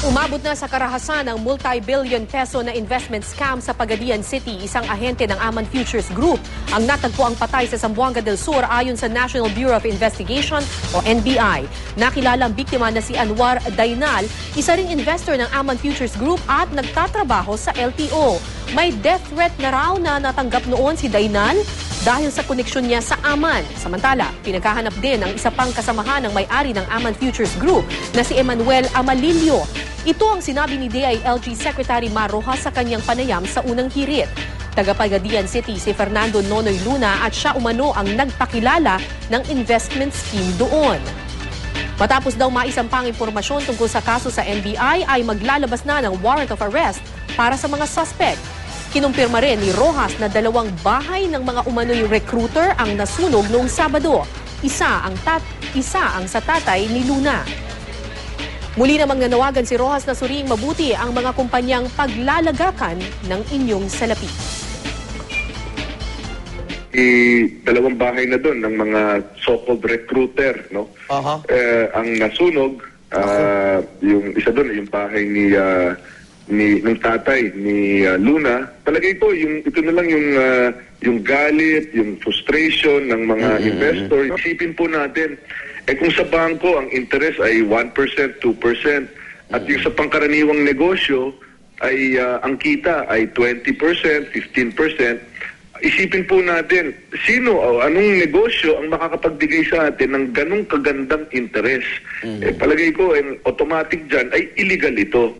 Umabot na sa karahasan ang multi-billion peso na investment scam sa Pagadian City. Isang ahente ng Aman Futures Group ang natagpo ang patay sa Zamboanga del Sur ayon sa National Bureau of Investigation o NBI. Nakilala ang biktima na si Anwar Dainal, isa ring investor ng Aman Futures Group at nagtatrabaho sa LTO. May death threat na raw na natanggap noon si Dainal dahil sa koneksyon niya sa Aman. Samantala, pinaghahanap din ang isa pang kasamahan ng may-ari ng Aman Futures Group na si Emmanuel Amalilio. Ito ang sinabi ni DILG Secretary Mar Rojas sa kanyang panayam sa unang hirit. Taga-Pagadian City si Fernando Nonoy Luna at siya umano ang nagpakilala ng investment scheme doon. Matapos daw maisampang impormasyon tungkol sa kaso sa NBI ay maglalabas na ng warrant of arrest para sa mga suspect. Kinumpirma rin ni Rojas na 2 bahay ng mga umano'y recruiter ang nasunog noong Sabado. Isa ang sa tatay ni Luna. Muli namang nanawagan si Rojas na suriing mabuti ang mga kumpanyang paglalagakan ng inyong salapi. 2 bahay na doon ng mga so-called recruiter, no? Ang nasunog, yung isa doon yung bahay ng tatay ni Luna. Palagay ko ito na lang yung galit, yung frustration ng mga investor. Isipin po natin, kung sa bangko ang interest ay 1%, 2%, at yung sa pangkaraniwang negosyo ay ang kita ay 20%, 15%, isipin po natin, sino o anong negosyo ang makakapagbigay sa atin ng ganong kagandang interest? Palagay ko, automatic dyan ay illegal ito.